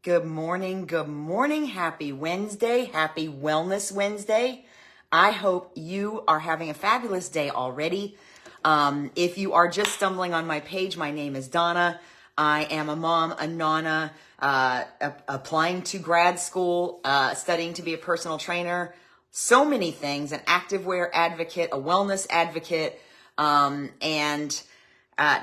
Good morning. Good morning. Happy Wednesday. Happy Wellness Wednesday. I hope you are having a fabulous day already. If you are just stumbling on my page, my name is Donna. I am a mom, a nana, applying to grad school, studying to be a personal trainer, so many things, an activewear advocate, a wellness advocate, and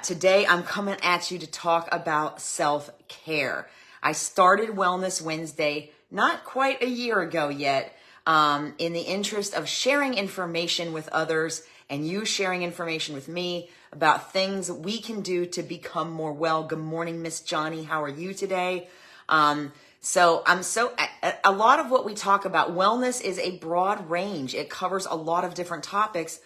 today I'm coming at you to talk about self-care. I started Wellness Wednesday not quite a year ago yet, in the interest of sharing information with others and you sharing information with me about things we can do to become more well. Good morning, Miss Johnny. How are you today? A lot of what we talk about, wellness is a broad range. It covers a lot of different topics,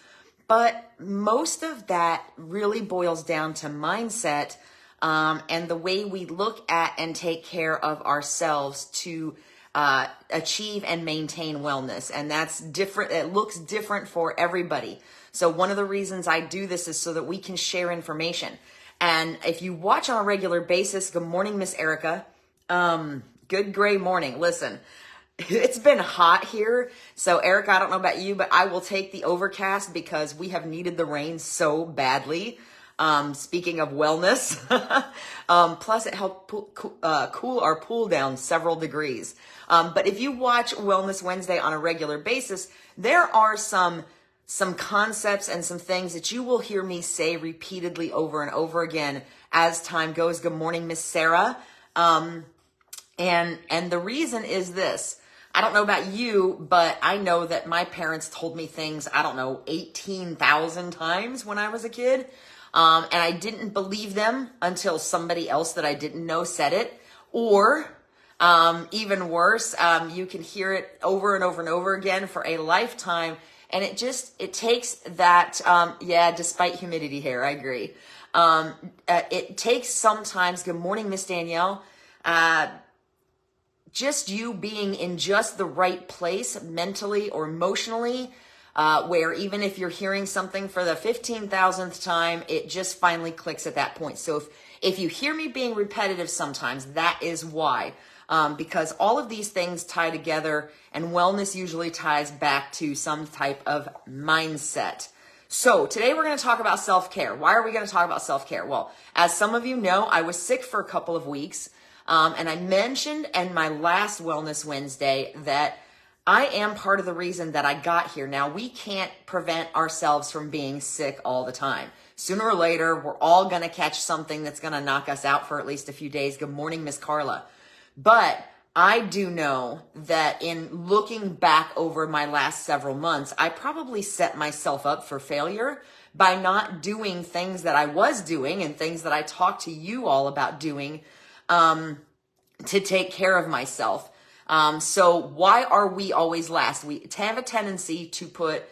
but most of that really boils down to mindset, and the way we look at and take care of ourselves to achieve and maintain wellness. And that's different. It looks different for everybody. So one of the reasons I do this is so that we can share information. And if you watch on a regular basis, good morning, Miss Erica. Good gray morning. Listen, it's been hot here. So Erica, I don't know about you, but I will take the overcast because we have needed the rain so badly. Speaking of wellness, plus it helped cool our pool down several degrees. But if you watch Wellness Wednesday on a regular basis, there are some concepts and some things that you will hear me say repeatedly over and over again as time goes. Good morning, Miss Sarah. And the reason is this. I don't know about you, but I know that my parents told me things, 18,000 times when I was a kid. And I didn't believe them until somebody else that I didn't know said it. Or, even worse, you can hear it over and over and over again for a lifetime. And it takes that, despite humidity here, I agree. It takes sometimes, good morning, Miss Danielle, just you being in just the right place mentally or emotionally, where even if you're hearing something for the 15,000th time, it just finally clicks at that point. So if you hear me being repetitive sometimes, that is why. Because all of these things tie together, and wellness usually ties back to some type of mindset. So today we're going to talk about self-care. Why are we going to talk about self-care? Well, as some of you know, I was sick for a couple of weeks. And I mentioned in my last Wellness Wednesday that I am part of the reason that I got here. Now, we can't prevent ourselves from being sick all the time. Sooner or later, we're all going to catch something that's going to knock us out for at least a few days. Good morning, Miss Carla. But I do know that in looking back over my last several months, I probably set myself up for failure by not doing things that I was doing and things that I talked to you all about doing, to take care of myself. So why are we always last? We have a tendency to put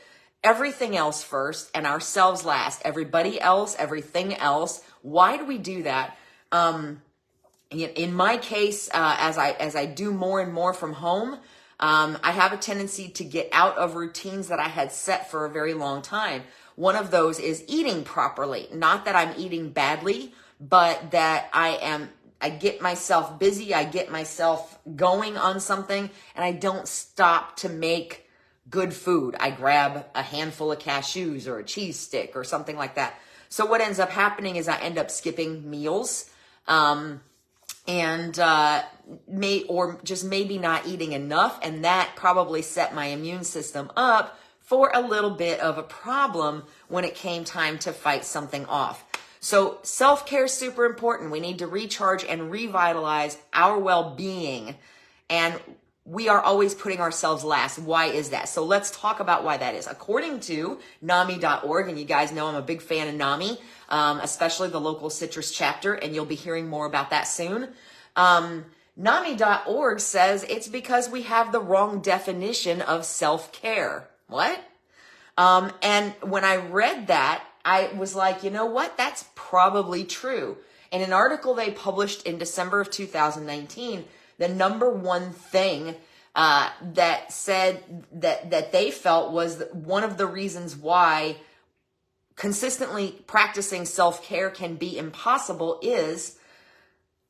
everything else first and ourselves last. Everybody else, everything else. Why do we do that? In my case, as I do more and more from home, I have a tendency to get out of routines that I had set for a very long time. One of those is eating properly. Not that I'm eating badly, but that I get myself busy, I get myself going on something, and I don't stop to make good food. I grab a handful of cashews or a cheese stick or something like that. So what ends up happening is I end up skipping meals, maybe not eating enough, and that probably set my immune system up for a little bit of a problem when it came time to fight something off. So self-care is super important. We need to recharge and revitalize our well-being. And we are always putting ourselves last. Why is that? So let's talk about why that is. According to NAMI.org, and you guys know I'm a big fan of NAMI, especially the local citrus chapter, and you'll be hearing more about that soon. NAMI.org says it's because we have the wrong definition of self-care. What? And when I read that, I was like, you know what? That's probably true. In an article they published in December of 2019, the number one thing that said that they felt was one of the reasons why consistently practicing self-care can be impossible is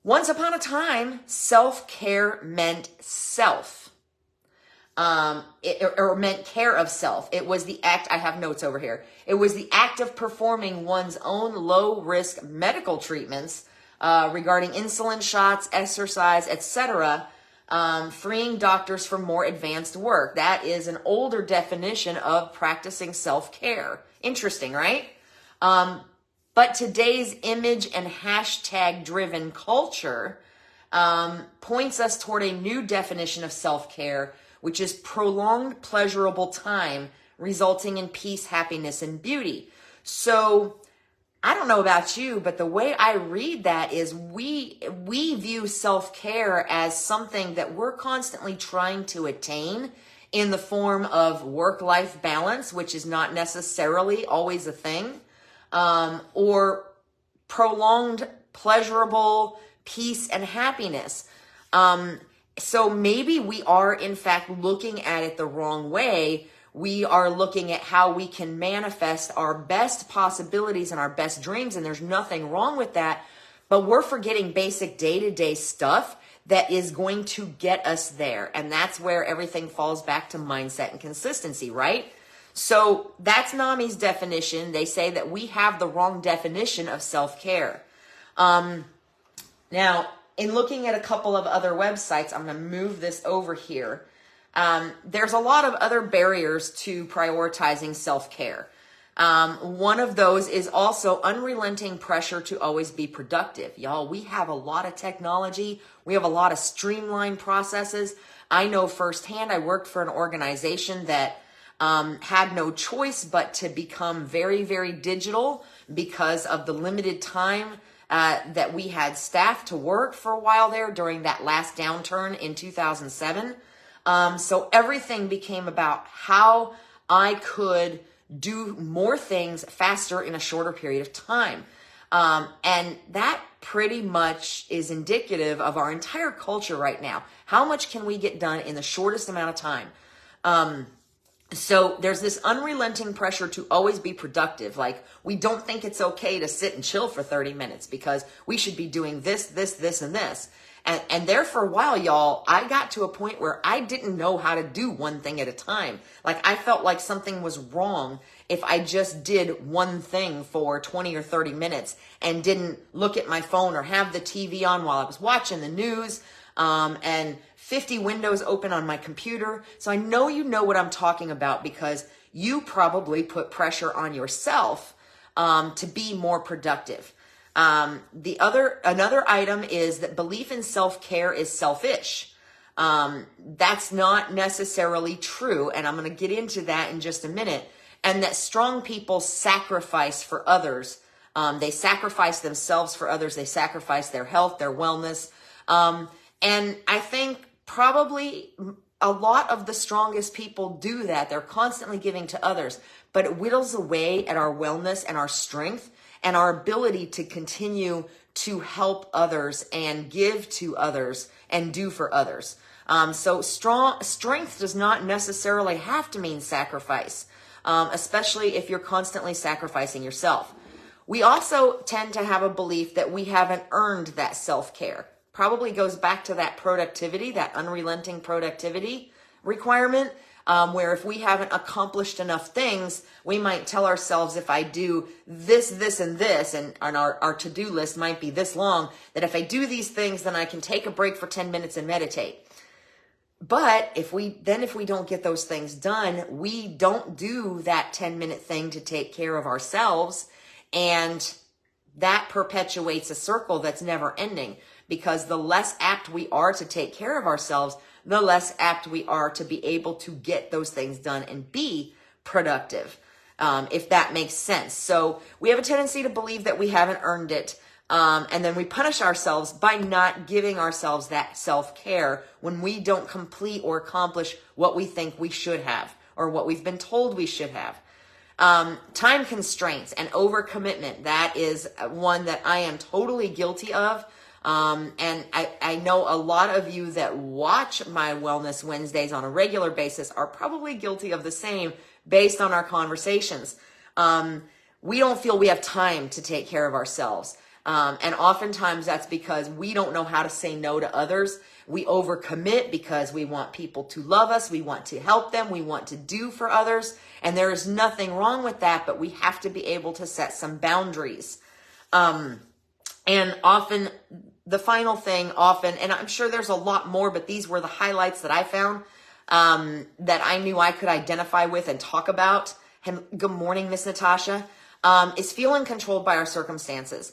Once upon a time, self-care meant self. Or meant care of self. It was the act, I have notes over here. It was the act of performing one's own low-risk medical treatments regarding insulin shots, exercise, etc., freeing doctors from more advanced work. That is an older definition of practicing self-care. Interesting, right? But today's image and hashtag-driven culture points us toward a new definition of self-care, which is prolonged pleasurable time resulting in peace, happiness, and beauty. So I don't know about you, but the way I read that is we view self-care as something that we're constantly trying to attain in the form of work-life balance, which is not necessarily always a thing, or prolonged pleasurable peace and happiness. So maybe we are, in fact, looking at it the wrong way. We are looking at how we can manifest our best possibilities and our best dreams, and there's nothing wrong with that. But we're forgetting basic day-to-day stuff that is going to get us there. And that's where everything falls back to mindset and consistency, right? So that's NAMI's definition. They say that we have the wrong definition of self-care. Now, in looking at a couple of other websites, I'm going to move this over here. There's a lot of other barriers to prioritizing self-care. One of those is also unrelenting pressure to always be productive. Y'all, we have a lot of technology. We have a lot of streamlined processes. I know firsthand, I worked for an organization that had no choice but to become very, very digital because of the limited time that we had staff to work for a while there during that last downturn in 2007. So everything became about how I could do more things faster in a shorter period of time. And that pretty much is indicative of our entire culture right now. How much can we get done in the shortest amount of time? So there's this unrelenting pressure to always be productive. Like, we don't think it's okay to sit and chill for 30 minutes because we should be doing this, this, this, and this. And there for a while, y'all, I got to a point where I didn't know how to do one thing at a time. Like, I felt like something was wrong if I just did one thing for 20 or 30 minutes and didn't look at my phone or have the TV on while I was watching the news. And 50 windows open on my computer. So I know you know what I'm talking about because you probably put pressure on yourself to be more productive. Another item is that belief in self-care is selfish. That's not necessarily true, and I'm going to get into that in just a minute. And that strong people sacrifice for others. They sacrifice themselves for others. They sacrifice their health, their wellness. And I think probably a lot of the strongest people do that. They're constantly giving to others, but it whittles away at our wellness and our strength and our ability to continue to help others and give to others and do for others. So strength does not necessarily have to mean sacrifice, especially if you're constantly sacrificing yourself. We also tend to have a belief that we haven't earned that self-care. Probably goes back to that productivity, that unrelenting productivity requirement, where if we haven't accomplished enough things, we might tell ourselves, if I do this, this, and this, and our to-do list might be this long, that if I do these things, then I can take a break for 10 minutes and meditate. But if we don't get those things done, we don't do that 10-minute thing to take care of ourselves, and that perpetuates a circle that's never ending. Because the less apt we are to take care of ourselves, the less apt we are to be able to get those things done and be productive, if that makes sense. So we have a tendency to believe that we haven't earned it, and then we punish ourselves by not giving ourselves that self-care when we don't complete or accomplish what we think we should have or what we've been told we should have. Time constraints and overcommitment, that is one that I am totally guilty of. And I know a lot of you that watch my Wellness Wednesdays on a regular basis are probably guilty of the same based on our conversations. We don't feel we have time to take care of ourselves. And oftentimes that's because we don't know how to say no to others. We overcommit because we want people to love us. We want to help them. We want to do for others. And there is nothing wrong with that, but we have to be able to set some boundaries. And often the final thing and I'm sure there's a lot more, but these were the highlights that I found, that I knew I could identify with and talk about. And good morning, Miss Natasha, is feeling controlled by our circumstances.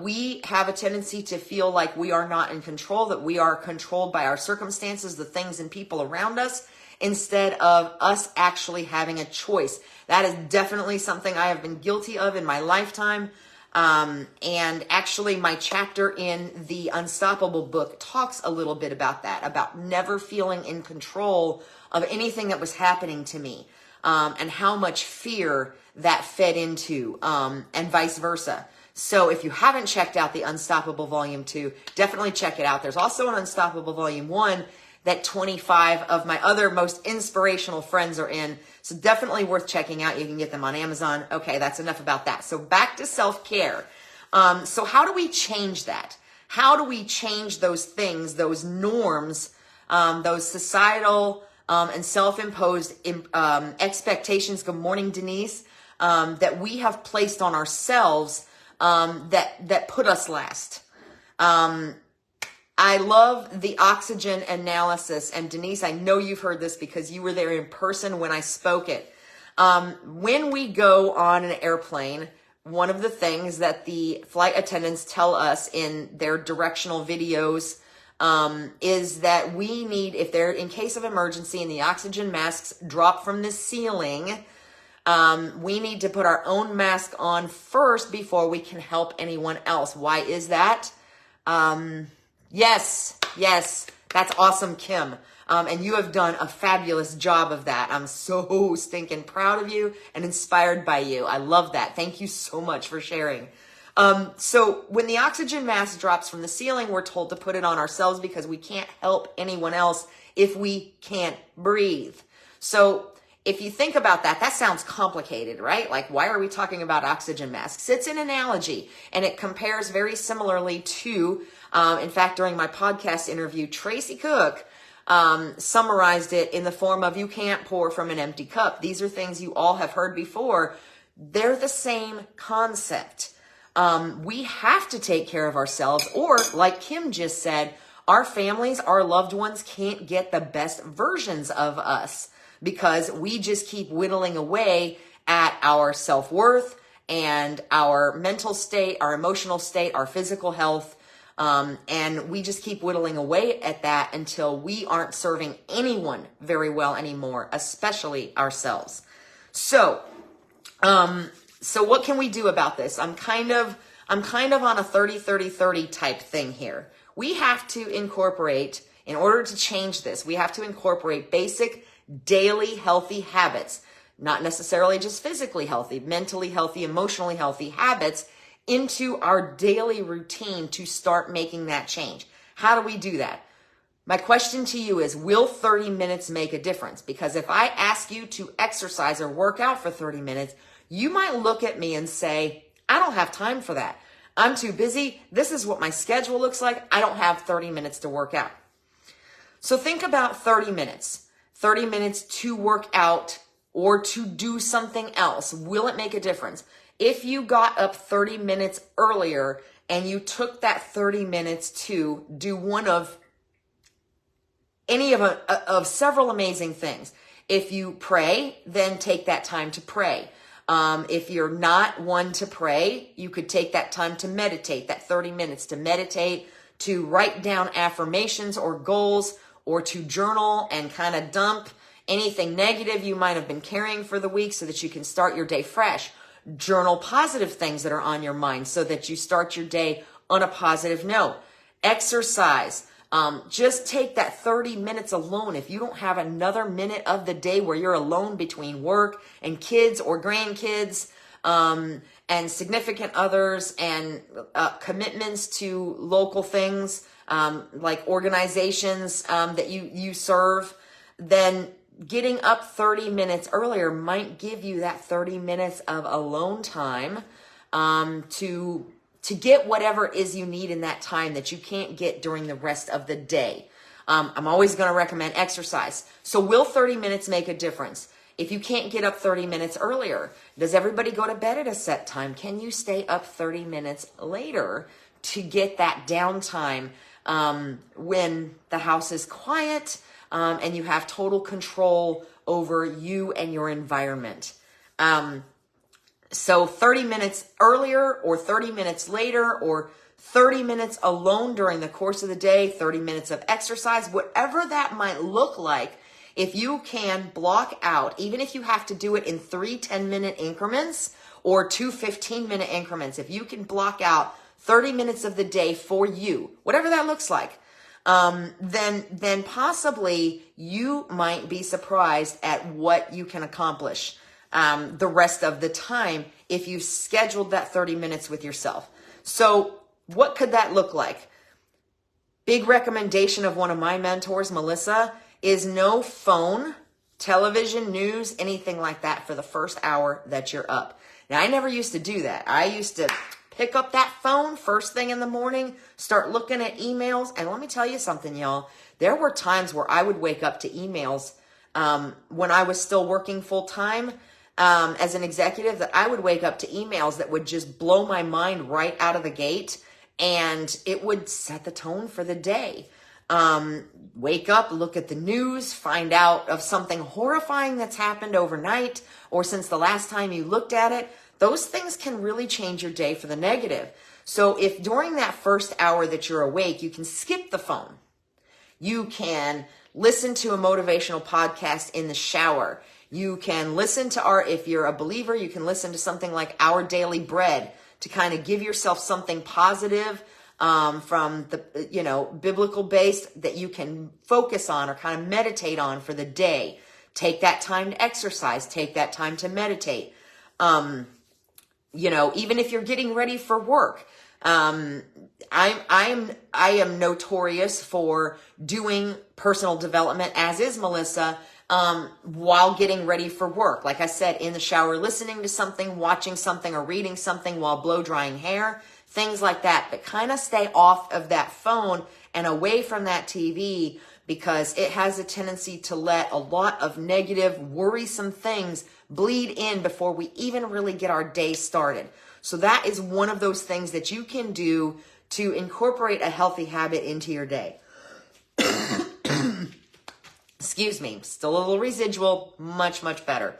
We have a tendency to feel like we are not in control, that we are controlled by our circumstances, the things and people around us, instead of us actually having a choice. That is definitely something I have been guilty of in my lifetime. And actually my chapter in the Unstoppable book talks a little bit about that, about never feeling in control of anything that was happening to me, and how much fear that fed into, and vice versa. So if you haven't checked out the Unstoppable Volume 2, definitely check it out. There's also an Unstoppable Volume 1 that 25 of my other most inspirational friends are in. So definitely worth checking out. You can get them on Amazon. Okay, that's enough about that. So back to self-care. So how do we change that? How do we change those things, those norms, those societal and self-imposed expectations, good morning, Denise, that we have placed on ourselves, that put us last? I love the oxygen analysis. And Denise, I know you've heard this because you were there in person when I spoke it. When we go on an airplane, one of the things that the flight attendants tell us in their directional videos, is that we need, if they're in case of emergency and the oxygen masks drop from the ceiling, we need to put our own mask on first before we can help anyone else. Why is that? Yes, that's awesome, Kim. And you have done a fabulous job of that. I'm so stinking proud of you and inspired by you. I love that. Thank you so much for sharing. So when the oxygen mask drops from the ceiling, we're told to put it on ourselves because we can't help anyone else if we can't breathe. So if you think about that, that sounds complicated, right? Like, why are we talking about oxygen masks? It's an analogy, and it compares very similarly to, in fact, during my podcast interview, Tracy Cook summarized it in the form of, you can't pour from an empty cup. These are things you all have heard before. They're the same concept. We have to take care of ourselves, or like Kim just said, our families, our loved ones can't get the best versions of us, because we just keep whittling away at our self-worth and our mental state, our emotional state, our physical health. And we just keep whittling away at that until we aren't serving anyone very well anymore, especially ourselves. So what can we do about this? I'm kind of on a 30-30-30 type thing here. We have to incorporate, in order to change this, we have to incorporate basic daily healthy habits, not necessarily just physically healthy, mentally healthy, emotionally healthy habits into our daily routine to start making that change. How do we do that? My question to you is, will 30 minutes make a difference? Because if I ask you to exercise or work out for 30 minutes, you might look at me and say, I don't have time for that. I'm too busy. This is what my schedule looks like. I don't have 30 minutes to work out. So think about 30 minutes. 30 minutes to work out or to do something else. Will it make a difference? If you got up 30 minutes earlier and you took that 30 minutes to do one of any of several amazing things. If you pray, then take that time to pray. If you're not one to pray, you could take that time to meditate, that 30 minutes to meditate, to write down affirmations or goals, or to journal and kind of dump anything negative you might have been carrying for the week so that you can start your day fresh. Journal positive things that are on your mind so that you start your day on a positive note. Exercise. Just take that 30 minutes alone. If you don't have another minute of the day where you're alone between work and kids or grandkids, and significant others and commitments to local things, like organizations that you serve, then getting up 30 minutes earlier might give you that 30 minutes of alone time to to get whatever it is you need in that time that you can't get during the rest of the day. I'm always going to recommend exercise. So will 30 minutes make a difference? If you can't get up 30 minutes earlier, does everybody go to bed at a set time? Can you stay up 30 minutes later to get that downtime when the house is quiet and you have total control over you and your environment? So 30 minutes earlier or 30 minutes later or 30 minutes alone during the course of the day, 30 minutes of exercise, whatever that might look like, if you can block out, even if you have to do it in 3 10-minute increments or 2 15-minute increments, if you can block out 30 minutes of the day for you, whatever that looks like, then possibly you might be surprised at what you can accomplish the rest of the time if you've scheduled that 30 minutes with yourself. So what could that look like? Big recommendation of one of my mentors, Melissa, is no phone, television, news, anything like that for the first hour that you're up. Now, I never used to do that. I used to pick up that phone first thing in the morning, start looking at emails. And let me tell you something, y'all. There were times where I would wake up to emails when I was still working full time as an executive, that I would wake up to emails that would just blow my mind right out of the gate. And it would set the tone for the day. Wake up, look at the news, find out of something horrifying that's happened overnight or since the last time you looked at it. Those things can really change your day for the negative. So if during that first hour that you're awake, you can skip the phone, you can listen to a motivational podcast in the shower. You can listen to if you're a believer, you can listen to something like Our Daily Bread to kind of give yourself something positive from the, biblical based that you can focus on or kind of meditate on for the day. Take that time to exercise, take that time to meditate. Even if you're getting ready for work, I am notorious for doing personal development, as is Melissa, while getting ready for work. Like I said, in the shower, listening to something, watching something, or reading something while blow drying hair, things like that. But kind of stay off of that phone and away from that TV, because it has a tendency to let a lot of negative, worrisome things bleed in before we even really get our day started. So that is one of those things that you can do to incorporate a healthy habit into your day. Excuse me, still a little residual, much, much better.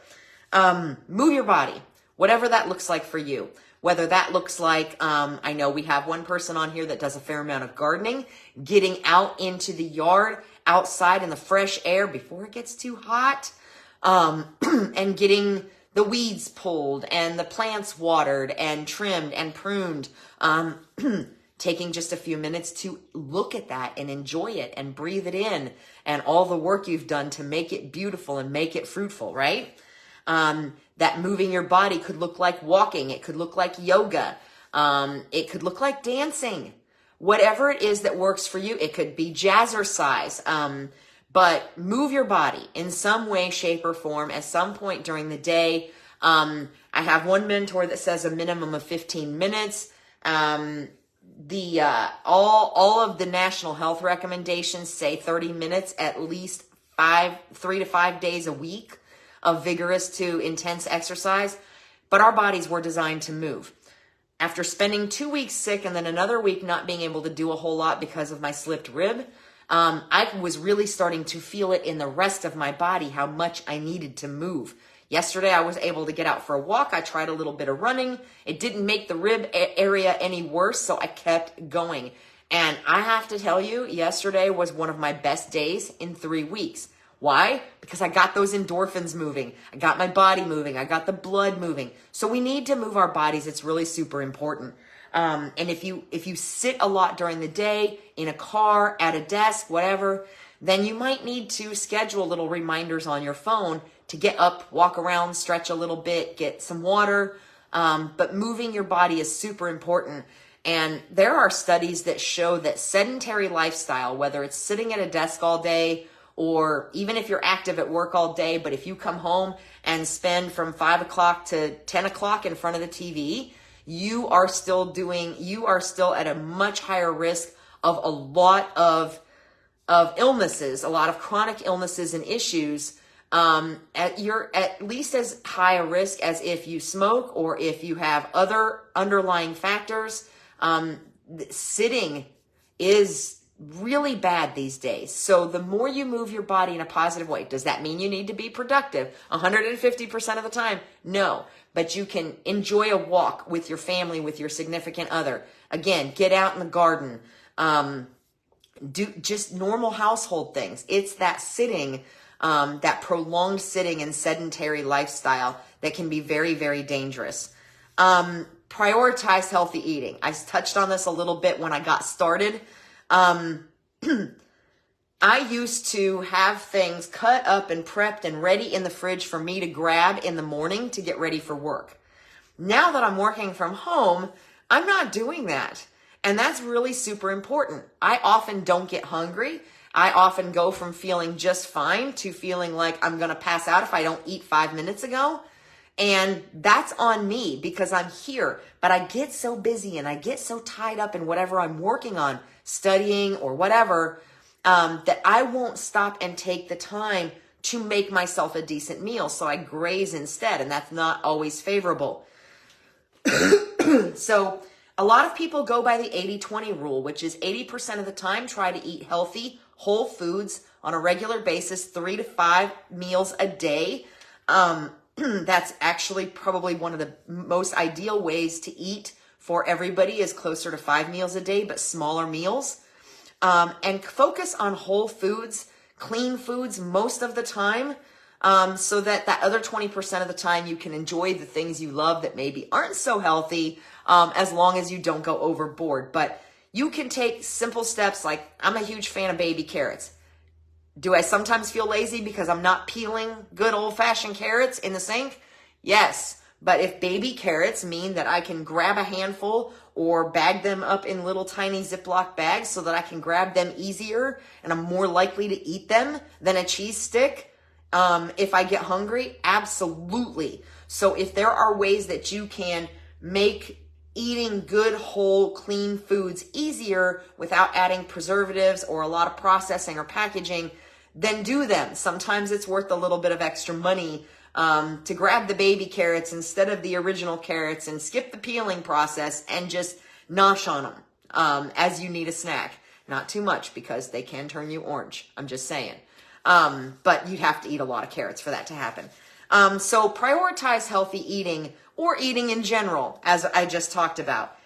Move your body, whatever that looks like for you. Whether that looks like, I know we have one person on here that does a fair amount of gardening, getting out into the yard, outside in the fresh air before it gets too hot, and getting the weeds pulled and the plants watered and trimmed and pruned, taking just a few minutes to look at that and enjoy it and breathe it in, and all the work you've done to make it beautiful and make it fruitful, right? That moving your body could look like walking. It could look like yoga. It could look like dancing. Whatever it is that works for you. It could be jazzercise. But move your body in some way, shape, or form at some point during the day. I have one mentor that says a minimum of 15 minutes. All of the national health recommendations say 30 minutes at least 3 to 5 days a week of vigorous to intense exercise. But our bodies were designed to move. After spending 2 weeks sick and then another week not being able to do a whole lot because of my slipped rib, I was really starting to feel it in the rest of my body, how much I needed to move. Yesterday, I was able to get out for a walk. I tried a little bit of running. It didn't make the rib area any worse, so I kept going. And I have to tell you, yesterday was one of my best days in 3 weeks. Why? Because I got those endorphins moving. I got my body moving. I got the blood moving. So we need to move our bodies. It's really super important. And if you sit a lot during the day, in a car, at a desk, whatever, then you might need to schedule little reminders on your phone to get up, walk around, stretch a little bit, get some water. But moving your body is super important. And there are studies that show that sedentary lifestyle, whether it's sitting at a desk all day, or even if you're active at work all day, but if you come home and spend from 5 o'clock to 10 o'clock in front of the TV, you are still at a much higher risk of a lot of illnesses, a lot of chronic illnesses and issues. You're at least as high a risk as if you smoke or if you have other underlying factors. Sitting is really bad these days. So the more you move your body in a positive way, does that mean you need to be productive 150% of the time? No, but you can enjoy a walk with your family, with your significant other. Again, get out in the garden. Do just normal household things. It's that sitting, that prolonged sitting and sedentary lifestyle that can be very, very dangerous. Prioritize healthy eating. I touched on this a little bit when I got started. I used to have things cut up and prepped and ready in the fridge for me to grab in the morning to get ready for work. Now that I'm working from home, I'm not doing that. And that's really super important. I often don't get hungry. I often go from feeling just fine to feeling like I'm going to pass out if I don't eat 5 minutes ago. And that's on me because I'm here. But I get so busy and I get so tied up in whatever I'm working on, studying or whatever, that I won't stop and take the time to make myself a decent meal. So I graze instead, and that's not always favorable. So a lot of people go by the 80-20 rule, which is 80% of the time try to eat healthy, whole foods on a regular basis, 3 to 5 meals a day. That's actually probably one of the most ideal ways to eat for everybody is closer to 5 meals a day, but smaller meals. And focus on whole foods, clean foods most of the time, so that other 20% of the time you can enjoy the things you love that maybe aren't so healthy, as long as you don't go overboard. But you can take simple steps like I'm a huge fan of baby carrots. Do I sometimes feel lazy because I'm not peeling good old-fashioned carrots in the sink? Yes. But if baby carrots mean that I can grab a handful or bag them up in little tiny Ziploc bags so that I can grab them easier and I'm more likely to eat them than a cheese stick, if I get hungry, absolutely. So if there are ways that you can make eating good, whole, clean foods easier without adding preservatives or a lot of processing or packaging, then do them. Sometimes it's worth a little bit of extra money to grab the baby carrots instead of the original carrots and skip the peeling process and just nosh on them as you need a snack. Not too much because they can turn you orange. I'm just saying. But you'd have to eat a lot of carrots for that to happen. So prioritize healthy eating or eating in general, as I just talked about.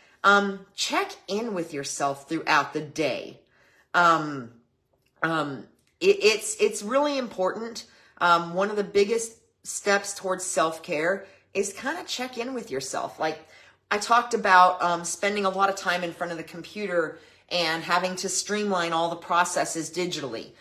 Check in with yourself throughout the day. It's really important. One of the biggest steps towards self-care is kind of check in with yourself. Like I talked about spending a lot of time in front of the computer and having to streamline all the processes digitally.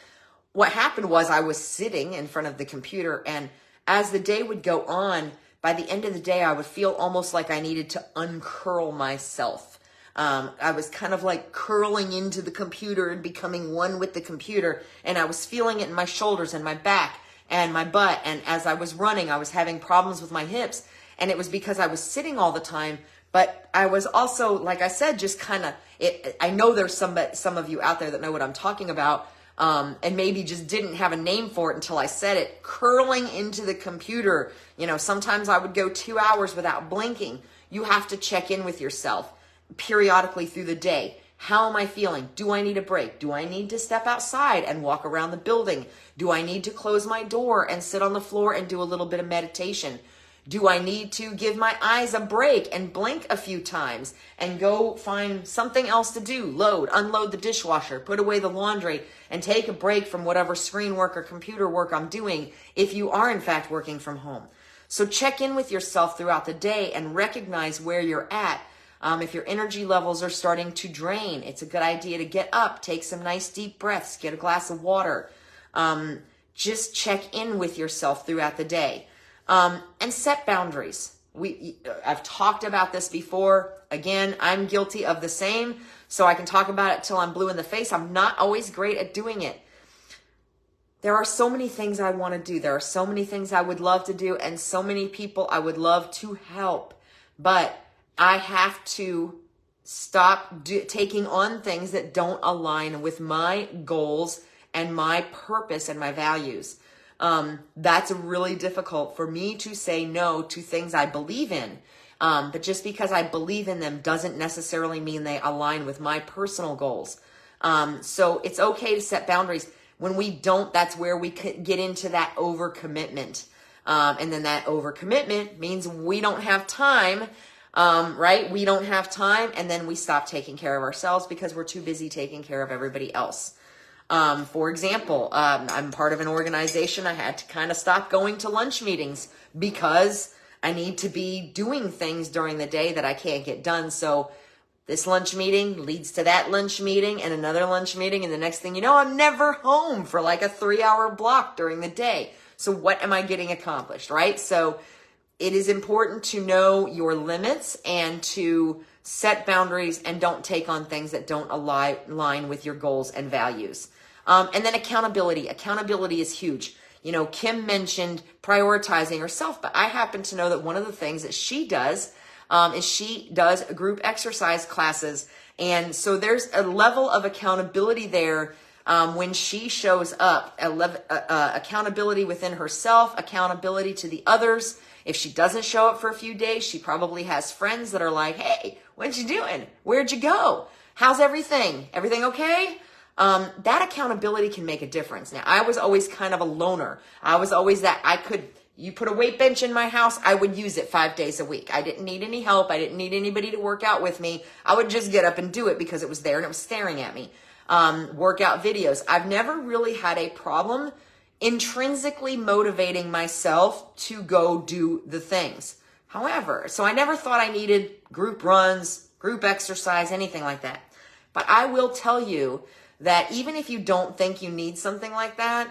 What happened was I was sitting in front of the computer, and as the day would go on, by the end of the day, I would feel almost like I needed to uncurl myself. I was kind of like curling into the computer and becoming one with the computer, and I was feeling it in my shoulders and my back and my butt. And as I was running, I was having problems with my hips, and it was because I was sitting all the time. But I was also, like I said, just kind of, I know there's some of you out there that know what I'm talking about, and maybe just didn't have a name for it until I said it, curling into the computer. You know, sometimes I would go 2 hours without blinking. You have to check in with yourself periodically through the day. How am I feeling? Do I need a break? Do I need to step outside and walk around the building? Do I need to close my door and sit on the floor and do a little bit of meditation? Do I need to give my eyes a break and blink a few times and go find something else to do? Load, unload the dishwasher, put away the laundry, and take a break from whatever screen work or computer work I'm doing if you are in fact working from home. So check in with yourself throughout the day and recognize where you're at. If your energy levels are starting to drain, it's a good idea to get up, take some nice deep breaths, get a glass of water. Just check in with yourself throughout the day. And set boundaries. I've talked about this before. Again, I'm guilty of the same, so I can talk about it till I'm blue in the face. I'm not always great at doing it. There are so many things I want to do. There are so many things I would love to do, and so many people I would love to help. But I have to stop taking on things that don't align with my goals and my purpose and my values. That's really difficult for me to say no to things I believe in. But just because I believe in them doesn't necessarily mean they align with my personal goals. So it's okay to set boundaries. When we don't, that's where we get into that overcommitment. And then that overcommitment means we don't have time, right? We don't have time, and then we stop taking care of ourselves because we're too busy taking care of everybody else. For example, I'm part of an organization. I had to kind of stop going to lunch meetings because I need to be doing things during the day that I can't get done. So this lunch meeting leads to that lunch meeting and another lunch meeting. And the next thing you know, I'm never home for like a 3-hour block during the day. So what am I getting accomplished, right? So it is important to know your limits and to set boundaries and don't take on things that don't align with your goals and values. And then accountability. Accountability is huge. You know, Kim mentioned prioritizing herself, but I happen to know that one of the things that she does is she does group exercise classes. And so there's a level of accountability there when she shows up, accountability within herself, accountability to the others. If she doesn't show up for a few days, she probably has friends that are like, hey, what you doing? Where'd you go? How's everything? Everything okay? That accountability can make a difference. Now, I was always kind of a loner. I was always you put a weight bench in my house, I would use it 5 days a week. I didn't need any help. I didn't need anybody to work out with me. I would just get up and do it because it was there and it was staring at me. Workout videos. I've never really had a problem intrinsically motivating myself to go do the things. However, so I never thought I needed group runs, group exercise, anything like that. But I will tell you that even if you don't think you need something like that,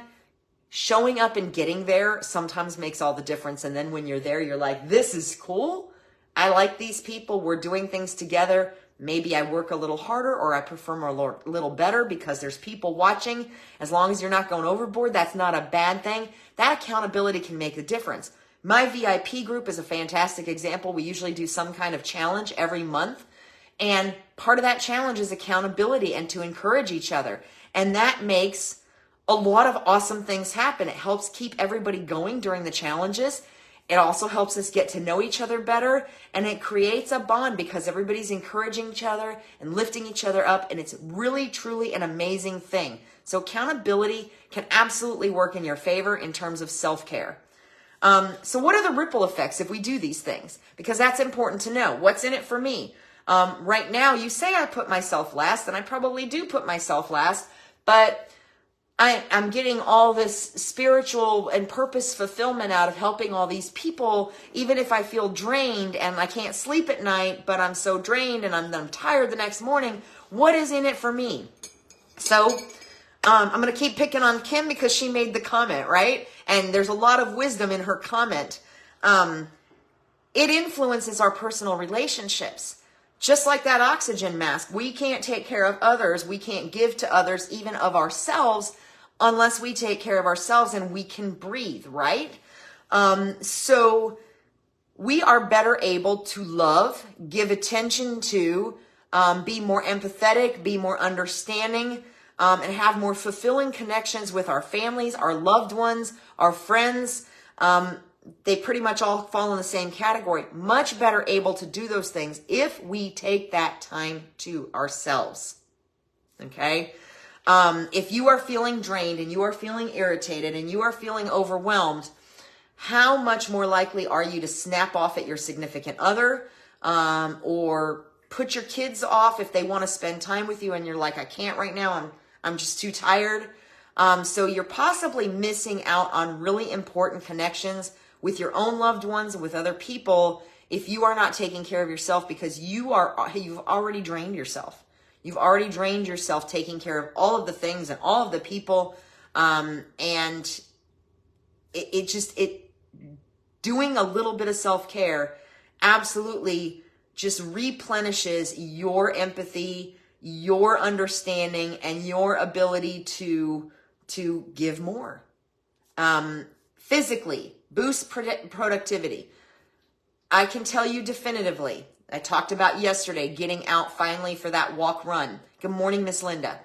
showing up and getting there sometimes makes all the difference. And then when you're there, you're like, this is cool. I like these people. We're doing things together. Maybe I work a little harder or I perform a little better because there's people watching. As long as you're not going overboard, that's not a bad thing. That accountability can make a difference. My VIP group is a fantastic example. We usually do some kind of challenge every month. And part of that challenge is accountability and to encourage each other. And that makes a lot of awesome things happen. It helps keep everybody going during the challenges. It also helps us get to know each other better, and it creates a bond because everybody's encouraging each other and lifting each other up, and it's really, truly an amazing thing. So accountability can absolutely work in your favor in terms of self-care. So what are the ripple effects if we do these things? Because that's important to know. What's in it for me? Right now, you say I put myself last, and I probably do put myself last, but I'm getting all this spiritual and purpose fulfillment out of helping all these people, even if I feel drained and I can't sleep at night, but I'm so drained and I'm tired the next morning. What is in it for me? So I'm going to keep picking on Kim because she made the comment, right? And there's a lot of wisdom in her comment. It influences our personal relationships. Just like that oxygen mask, we can't take care of others. We can't give to others, even of ourselves, unless we take care of ourselves and we can breathe, right? So we are better able to love, give attention to, be more empathetic, be more understanding, and have more fulfilling connections with our families, our loved ones, our friends. They pretty much all fall in the same category. Much better able to do those things if we take that time to ourselves. Okay? If you are feeling drained and you are feeling irritated and you are feeling overwhelmed, how much more likely are you to snap off at your significant other, or put your kids off if they want to spend time with you and you're like, I can't right now, I'm just too tired. So you're possibly missing out on really important connections with your own loved ones, with other people, if you are not taking care of yourself, because you've already drained yourself. You've already drained yourself taking care of all of the things and all of the people. And doing a little bit of self-care absolutely just replenishes your empathy, your understanding, and your ability to give more. Physically, boost productivity. I can tell you definitively I talked about yesterday, getting out finally for that walk run. Good morning, Miss Linda.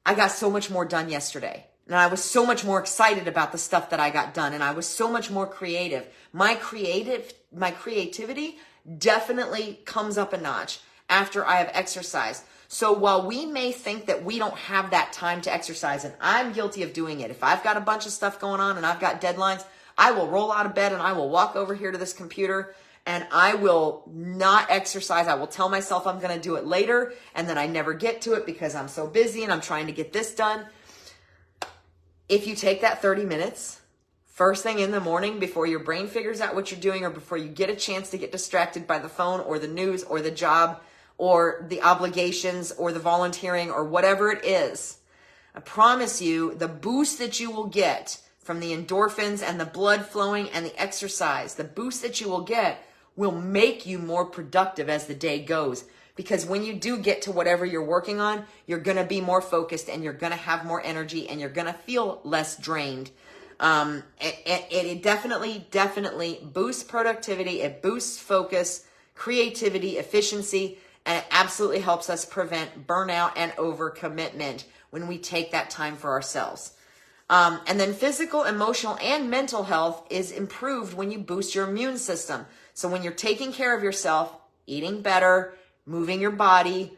I got so much more done yesterday. And I was so much more excited about the stuff that I got done. And I was so much more creative. My creativity definitely comes up a notch after I have exercised. So while we may think that we don't have that time to exercise, and I'm guilty of doing it. If I've got a bunch of stuff going on and I've got deadlines, I will roll out of bed and I will walk over here to this computer and I will not exercise. I will tell myself I'm going to do it later, and then I never get to it because I'm so busy and I'm trying to get this done. If you take that 30 minutes, first thing in the morning before your brain figures out what you're doing or before you get a chance to get distracted by the phone or the news or the job or the obligations or the volunteering or whatever it is, I promise you the boost that you will get from the endorphins and the blood flowing and the exercise, the boost that you will get will make you more productive as the day goes. Because when you do get to whatever you're working on, you're going to be more focused and you're going to have more energy and you're going to feel less drained. It definitely boosts productivity. It boosts focus, creativity, efficiency, and it absolutely helps us prevent burnout and overcommitment when we take that time for ourselves. And then physical, emotional, and mental health is improved when you boost your immune system. So when you're taking care of yourself, eating better, moving your body,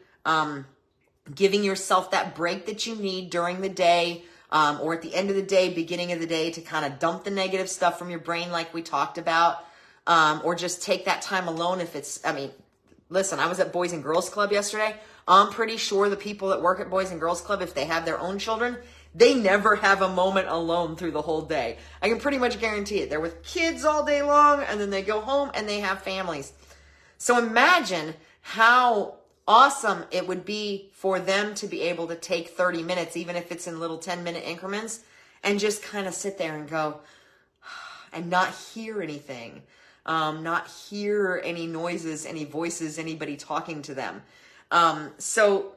giving yourself that break that you need during the day, or at the end of the day, beginning of the day, to kind of dump the negative stuff from your brain like we talked about, or just take that time alone if it's, listen, I was at Boys and Girls Club yesterday. I'm pretty sure the people that work at Boys and Girls Club, if they have their own children, they never have a moment alone through the whole day. I can pretty much guarantee it. They're with kids all day long, and then they go home and they have families. So imagine how awesome it would be for them to be able to take 30 minutes, even if it's in little 10-minute increments, and just kind of sit there and go, and not hear anything, not hear any noises, any voices, anybody talking to them. So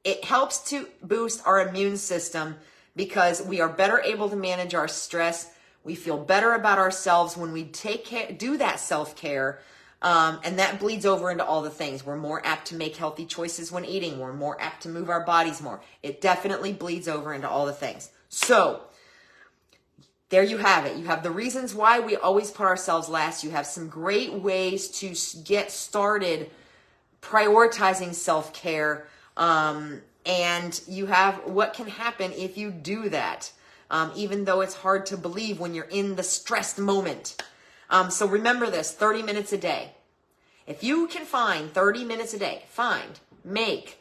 it helps to boost our immune system because we are better able to manage our stress. We feel better about ourselves when we do that self-care. And that bleeds over into all the things. We're more apt to make healthy choices when eating. We're more apt to move our bodies more. It definitely bleeds over into all the things. So there you have it. You have the reasons why we always put ourselves last. You have some great ways to get started prioritizing self-care. And you have what can happen if you do that, even though it's hard to believe when you're in the stressed moment. So remember this, 30 minutes a day. If you can find 30 minutes a day, make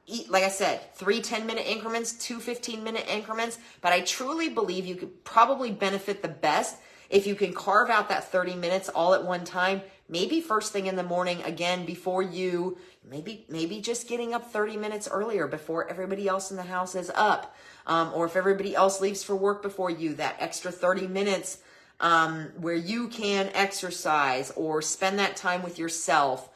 eat, like I said, 3 10-minute increments, 2 15-minute increments. But I truly believe you could probably benefit the best if you can carve out that 30 minutes all at one time. Maybe first thing in the morning, again, before you, maybe just getting up 30 minutes earlier before everybody else in the house is up. Or if everybody else leaves for work before you, that extra 30 minutes where you can exercise or spend that time with yourself,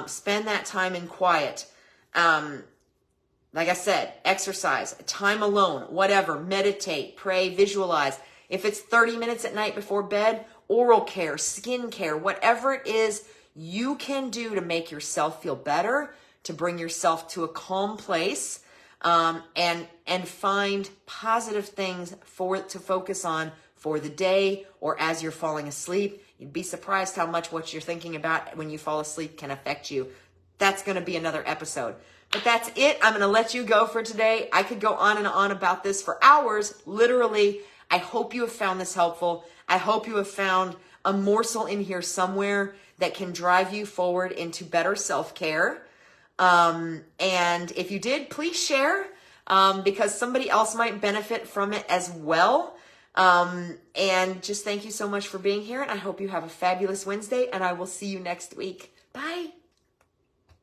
spend that time in quiet. Like I said, exercise, time alone, whatever, meditate, pray, visualize. If it's 30 minutes at night before bed, oral care, skin care, whatever it is you can do to make yourself feel better, to bring yourself to a calm place, and find positive things to focus on for the day or as you're falling asleep. You'd be surprised how much what you're thinking about when you fall asleep can affect you. That's going to be another episode. But that's it. I'm going to let you go for today. I could go on and on about this for hours, literally. I hope you have found this helpful. I hope you have found a morsel in here somewhere that can drive you forward into better self-care. And if you did, please share, because somebody else might benefit from it as well. And just thank you so much for being here. And I hope you have a fabulous Wednesday, and I will see you next week. Bye.